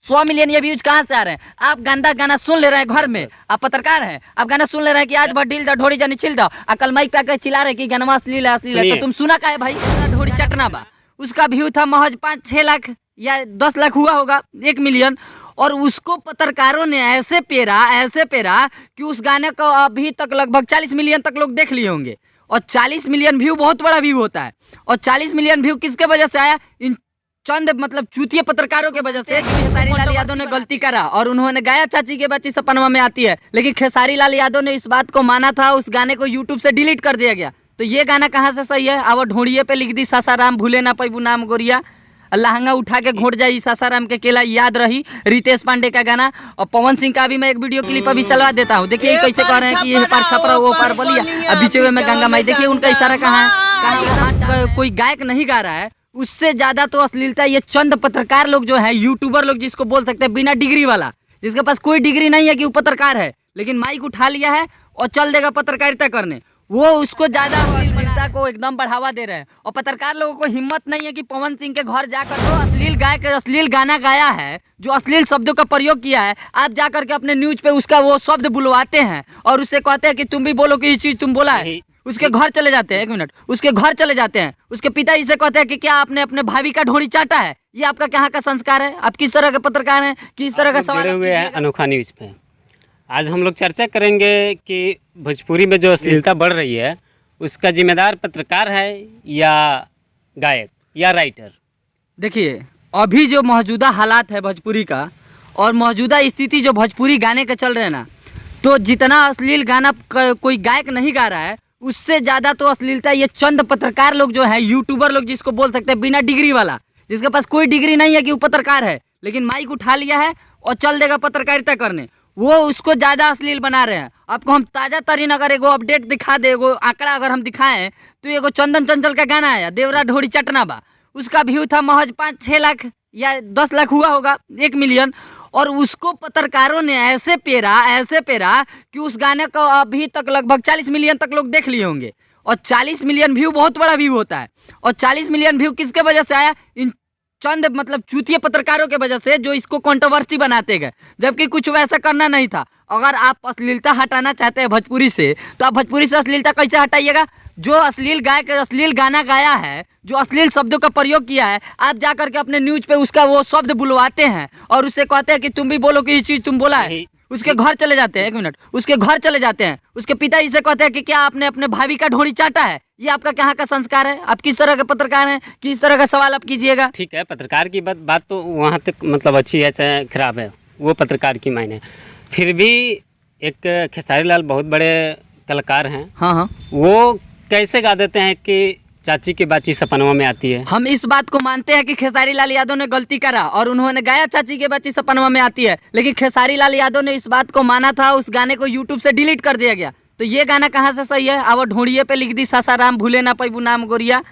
100 million ये views कहाँ से आ रहे हैं? आप गंदा गाना सुन ले रहे हैं घर में, आप पत्रकार हैं, आप गाना सुन ले रहे हैं कि आज भर ढील दा ढोड़ी जानी चिल दा, कल माइक पे आकर चिल्ला रहे कि गाना अश्लील है अश्लील है, तो तुम सुना का है भाई? ढोड़ी चटना बा, उसका व्यू था महज 5-6 लाख या 10 लाख हुआ होगा, 1 मिलियन, और उसको पत्रकारों ने ऐसे पेरा कि उस गाने को अभी तक लगभग 40 मिलियन तक लोग देख लिए होंगे। और 40 मिलियन व्यू बहुत बड़ा व्यू होता है। और 40 मिलियन व्यू किसके वजह से आया? इन चंद मतलब चूतिए पत्रकारों के वजह से। खेसारी लाल यादव ने गलती करा और उन्होंने गाया चाची के बच्ची सपनवा में आती है, लेकिन खेसारी लाल यादव ने इस बात को माना था, उस गाने को यूट्यूब से डिलीट कर दिया गया। तो ये गाना कहाँ से सही है? अब ढोड़िए पे लिख दी सासाराम भूले ना पैबू नाम गोरिया, लहंगा उठा के घोट जाई सासाराम के केला याद रही, रितेश पांडे का गाना। और पवन सिंह का भी मैं एक वीडियो क्लिप अभी चलवा देता हूँ, देखिए कैसे कह रहे हैं कि ये पार छपरा वो पार बलिया, अब बीचे में गंगा माई। देखिए उनका इशारा कहाँ है? कोई गायक नहीं गा रहा है, उससे ज्यादा तो अश्लीलता ये चंद पत्रकार लोग जो है, यूट्यूबर लोग जिसको बोल सकते हैं बिना डिग्री वाला, जिसके पास कोई डिग्री नहीं है कि वो पत्रकार है, लेकिन माइक उठा लिया है और चल देगा पत्रकारिता करने, वो उसको ज्यादा अश्लीलता को एकदम बढ़ावा दे रहे हैं। और पत्रकार लोगों को हिम्मत नहीं है कि पवन सिंह के घर जाकर जो अश्लील अश्लील गाना गाया है, जो अश्लील शब्दों का प्रयोग किया है, आप जाकर के अपने न्यूज पे उसका वो शब्द बुलवाते हैं और उससे कहते हैं कि तुम भी बोलो कि ये चीज तुम बोला है। उसके घर चले जाते हैं, 1 मिनट, उसके घर चले जाते हैं, उसके पिता इसे कहते हैं कि क्या आपने अपने भाभी का ढोड़ी चाटा है? ये आपका कहाँ का संस्कार है? आप किस तरह के पत्रकार हैं? किस तरह का सवाल हुए हैं अनोखा न्यूज पे। आज हम लोग चर्चा करेंगे कि भोजपुरी में जो अश्लीलता बढ़ रही है उसका जिम्मेदार पत्रकार है या गायक या राइटर। देखिए अभी जो मौजूदा हालात है भोजपुरी का और मौजूदा स्थिति जो भोजपुरी गाने के चल रहे हैं ना, तो जितना अश्लील गाना कोई गायक नहीं गा रहा है, उससे ज़्यादा तो अश्लीलता ये चंद पत्रकार लोग जो है, यूट्यूबर लोग जिसको बोल सकते हैं बिना डिग्री वाला, जिसके पास कोई डिग्री नहीं है कि वो पत्रकार है, लेकिन माइक उठा लिया है और चल देगा पत्रकारिता करने, वो उसको ज़्यादा अश्लील बना रहे हैं। आपको हम ताज़ा तरीन अगर एगो अपडेट दिखा दे, एगो आंकड़ा अगर हम दिखाएं, तो एगो चंदन चंचल का गाना आया देवरा ढोड़ी चटना बा, उसका व्यू था महज 5-6 लाख या 10 लाख हुआ होगा, 1 मिलियन, और उसको पत्रकारों ने ऐसे पेरा कि उस गाने को अभी तक लगभग 40 मिलियन तक लोग देख लिए होंगे। और 40 मिलियन व्यू बहुत बड़ा व्यू होता है। और 40 मिलियन व्यू किसके वजह से आया? इन चंद मतलब चूतिए पत्रकारों के वजह से, जो इसको कंट्रोवर्सी बनाते गए, जबकि कुछ वैसा करना नहीं था। अगर आप अश्लीलता हटाना चाहते हैं भोजपुरी से, तो आप भोजपुरी से अश्लीलता कैसे हटाइएगा? जो अश्लील गायक अश्लील गाना गाया है, जो अश्लील शब्दों का प्रयोग किया है, आप जाकर के अपने न्यूज पे उसका वो शब्द बुलवाते हैं और उससे कहते हैं कि तुम भी बोलो कि ये चीज तुम बोला है। उसके घर चले जाते हैं, 1 मिनट, उसके घर चले जाते हैं, उसके पिता इसे कहते हैं कि क्या आपने अपने भाभी का ढोड़ी चाटा है? ये आपका कहाँ का संस्कार है? आप किस तरह के पत्रकार हैं? किस तरह का सवाल आप कीजिएगा? ठीक है, पत्रकार की बात तो वहाँ तक मतलब अच्छी है चाहे खराब है, वो पत्रकार की मायने। फिर भी एक खेसारी लाल बहुत बड़े कलाकार हैं। हाँ, वो कैसे गा देते हैं कि चाची की बाची सपनवा में आती है? हम इस बात को मानते हैं कि खेसारी लाल यादव ने गलती करा और उन्होंने गाया चाची के बच्ची सपनवा में आती है, लेकिन खेसारी लाल यादव ने इस बात को माना था, उस गाने को यूट्यूब से डिलीट कर दिया गया। तो ये गाना कहाँ से सही है? अब ढोड़िए पे लिख दी सासाराम भूले ना पैबू नाम गोरिया,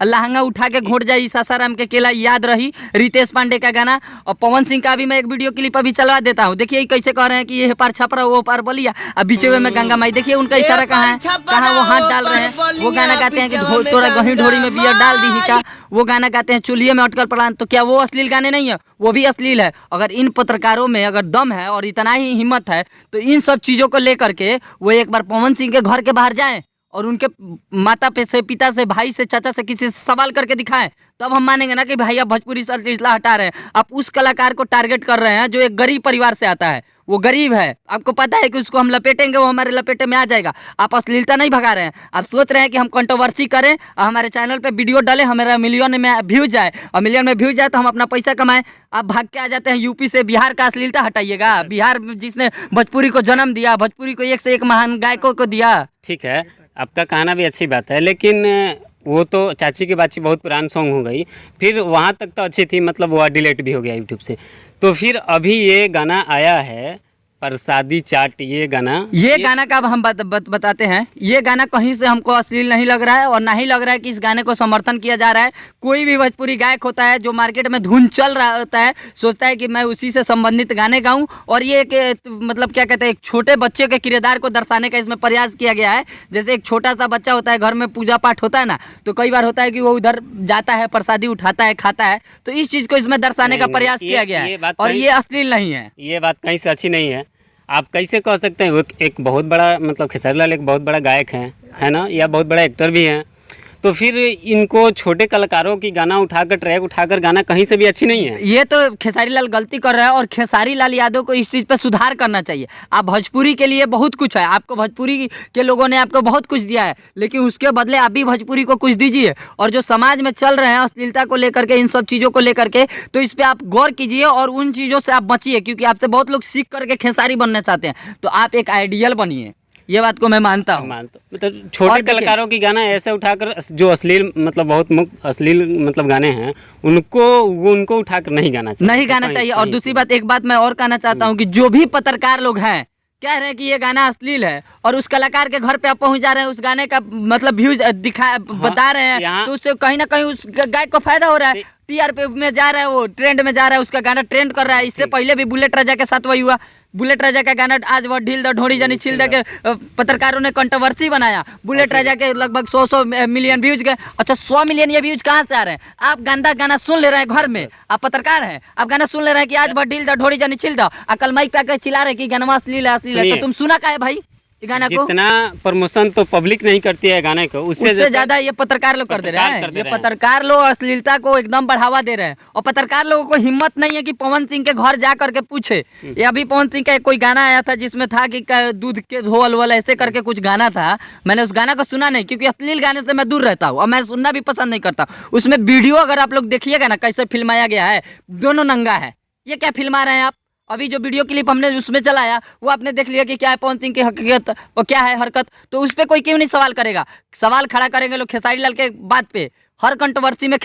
लहंगा उठा के घोट जाई सासाराम के केला याद रही, रितेश पांडे का गाना। और पवन सिंह का भी मैं एक वीडियो क्लिप अभी चलवा देता हूँ, देखिए कैसे कह रहे हैं कि ये पार छपरा वो पार बलिया, अब बीचे में गंगा माई। देखिए उनका इशारा कहाँ है? कहाँ वो हाथ डाल रहे हैं? वो गाना गाते हैं कि तोरा गही ढोड़ी में बियर डाल दी ही का, वो गाना गाते हैं चूल्हे में अटकर पड़ान। तो क्या वो अश्लील गाने नहीं है? वो भी अश्लील है। अगर इन पत्रकारों में अगर दम है और इतना ही हिम्मत है, तो इन सब चीज़ों को लेकर के वो एक बार पवन सिंह के घर के बाहर जाएं और उनके माता पे से, पिता से, भाई से, चाचा से, किसी से सवाल करके दिखाएं, तब हम मानेंगे ना कि भाई आप भोजपुरी से अश्लीलता हटा रहे हैं। आप उस कलाकार को टारगेट कर रहे हैं जो एक गरीब परिवार से आता है, वो गरीब है, आपको पता है कि उसको हम लपेटेंगे वो हमारे लपेटे में आ जाएगा। आप अश्लीलता नहीं भगा रहे हैं, आप सोच रहे हैं कि हम कंट्रोवर्सी करें और हमारे चैनल पे वीडियो डालें, हमारा मिलियन में व्यूज जाए, और मिलियन में व्यूज जाए तो हम अपना पैसा कमाएं। आप भाग के आ जाते हैं यूपी से। बिहार का अश्लीलता हटाइएगा, बिहार जिसने भोजपुरी को जन्म दिया, भोजपुरी को एक से एक महान गायकों को दिया। ठीक है, आपका कहना भी अच्छी बात है, लेकिन वो तो चाची की बाची बहुत पुरानी सॉन्ग हो गई, फिर वहाँ तक तो अच्छी थी, मतलब वो डिलीट भी हो गया यूट्यूब से। तो फिर अभी ये गाना आया है प्रसादी चाट ये गाना का अब हम बताते हैं। ये गाना कहीं से हमको अश्लील नहीं लग रहा है और ना ही लग रहा है कि इस गाने को समर्थन किया जा रहा है। कोई भी भोजपुरी गायक होता है जो मार्केट में धुन चल रहा होता है, सोचता है कि मैं उसी से संबंधित गाने गाऊं, और ये मतलब क्या कहते हैं, एक छोटे बच्चे के किरदार को दर्शाने का इसमें प्रयास किया गया है। जैसे एक छोटा सा बच्चा होता है, घर में पूजा पाठ होता है ना, तो कई बार होता है कि वो उधर जाता है, प्रसादी उठाता है, खाता है, तो इस चीज़ को इसमें दर्शाने का प्रयास किया गया है और ये अश्लील नहीं है। ये बात कहीं से अच्छी नहीं है। आप कैसे कह सकते हैं, वो एक बहुत बड़ा मतलब खेसारी लाल एक बहुत बड़ा गायक है ना, या बहुत बड़ा एक्टर भी हैं, तो फिर इनको छोटे कलाकारों की गाना उठाकर, ट्रैक उठाकर गाना कहीं से भी अच्छी नहीं है। ये तो खेसारी लाल गलती कर रहा है और खेसारी लाल यादव को इस चीज़ पे सुधार करना चाहिए। आप भोजपुरी के लिए बहुत कुछ है, आपको भोजपुरी के लोगों ने आपको बहुत कुछ दिया है, लेकिन उसके बदले आप भी भोजपुरी को कुछ दीजिए। और जो समाज में चल रहे हैं अश्लीलता को लेकर के, इन सब चीज़ों को लेकर के, तो इस पर आप गौर कीजिए और उन चीज़ों से आप बचिए, क्योंकि आपसे बहुत लोग सीख करके खेसारी बनना चाहते हैं। तो आप एक आइडियल बनिए, ये बात को मैं मानता हूँ। मतलब छोटे कलाकारों की गाना ऐसे उठाकर, जो अश्लील मतलब बहुत मुक्त अश्लील मतलब गाने हैं, उनको उठाकर नहीं गाना चाहिए। और दूसरी बात, एक बात मैं और कहना चाहता हूँ कि जो भी पत्रकार लोग हैं कह रहे हैं कि ये गाना अश्लील है और उस कलाकार के घर पे आप पहुंच जा रहे हैं, उस गाने का मतलब व्यूज बता रहे हैं, तो उससे कहीं ना कहीं उस गायक को फायदा हो रहा है, टीआरपी में जा रहा है, वो ट्रेंड में जा रहा है, उसका गाना ट्रेंड कर रहा है। इससे पहले भी बुलेट राजा के साथ वही हुआ। बुलेट राजा का गाना आज वह ढील द ढोड़ी जानी छिल द के पत्रकारों ने कंट्रोवर्सी बनाया। बुलेट राजा के लगभग 100 मिलियन व्यूज गए। अच्छा, 100 मिलियन ये व्यूज कहाँ से आ रहे हैं? आप गंदा गाना सुन ले रहे हैं घर में, आप पत्रकार हैं, आप गाना सुन ले रहे हैं कि आज वह ढील द ढोड़ी जानी छिल द, कल माइक पे आकर चिल्ला रहे कि गाना अश्लील है, तो तुम सुना का है भाई गाना को? जितना प्रमोशन तो पब्लिक नहीं करती है गाने को, उससे ज्यादा ये पत्रकार लोग कर दे रहे हैं। ये पत्रकार लोग अश्लीलता को एकदम बढ़ावा दे रहे हैं और पत्रकार लोगों को हिम्मत नहीं है कि पवन सिंह के घर जा करके पूछे। ये अभी पवन सिंह का कोई गाना आया था जिसमें था कि दूध के धोवल वाला ऐसे करके कुछ गाना था। मैंने उस गाना को सुना नहीं, क्योंकि अश्लील गाने से मैं दूर रहता हूँ और मैं सुनना भी पसंद नहीं करता। उसमें वीडियो अगर आप लोग देखिएगा ना कैसे फिल्माया गया है, दोनों नंगा है। ये क्या फिल्मा रहे हैं आप? अभी जो वीडियो क्लिप हमने उसमें चलाया वो आपने देख लिया कि क्या है पवन सिंह की हकीकत और क्या है हरकत, तो उस पर कोई क्यों नहीं सवाल करेगा? सवाल खड़ा करेंगे लोग खेसारी लाल के बात पे। हर कंट्रोवर्सी में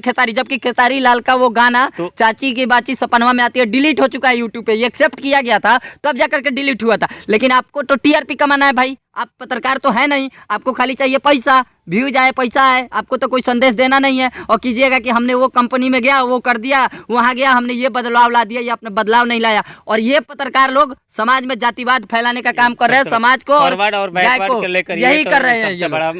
खेसारी, जबकि खेसारी लाल का वो गाना तो चाची की बाची सपनवा में आती है डिलीट हो चुका है यूट्यूब पे। ये एक्सेप्ट किया गया था तब जाकर के डिलीट हुआ था। लेकिन आपको तो टीआरपी कमाना है भाई, आप पत्रकार तो है नहीं, आपको खाली चाहिए पैसा, व्यूज आए, पैसा आए, आपको तो कोई संदेश देना नहीं है। और कीजिएगा कि हमने वो कंपनी में गया, वो कर दिया, वहाँ गया, हमने ये बदलाव ला दिया, ये आपने बदलाव नहीं लाया। और ये पत्रकार लोग समाज में जातिवाद फैलाने का काम कर रहे हैं, समाज को और यही कर रहे हैं।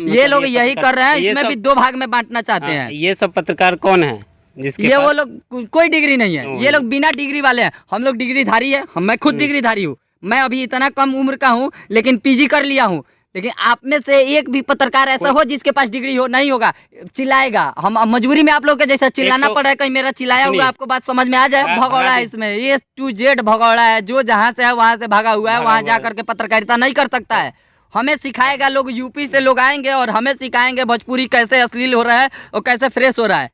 ये लोग यही कर रहे हैं, इसमें भी 2 भाग में बांटना चाहते हैं। ये सब पत्रकार कौन है जिसके ये वो लोग कोई डिग्री नहीं है, ये लोग बिना डिग्री वाले हैं। हम लोग डिग्रीधारी है, मैं खुद डिग्रीधारी हूँ। मैं अभी इतना कम उम्र का हूँ लेकिन पीजी कर लिया हूँ। लेकिन आप में से एक भी पत्रकार ऐसा हो जिसके पास डिग्री हो नहीं होगा, चिल्लाएगा। हम मजबूरी में आप लोग के जैसा चिल्लाना पड़ रहा है, कहीं मेरा चिल्लाया हुआ आपको बात समझ में आ जाए। भगौड़ा है इसमें, ये टू जेड भगौड़ा है, जो जहाँ से है वहाँ से भागा हुआ है, वहाँ जा करके पत्रकारिता नहीं कर सकता है। हमें सिखाएगा लोग, यूपी से लोग आएंगे और हमें सिखाएंगे भोजपुरी कैसे अश्लील हो रहा है और कैसे फ्रेश हो रहा है।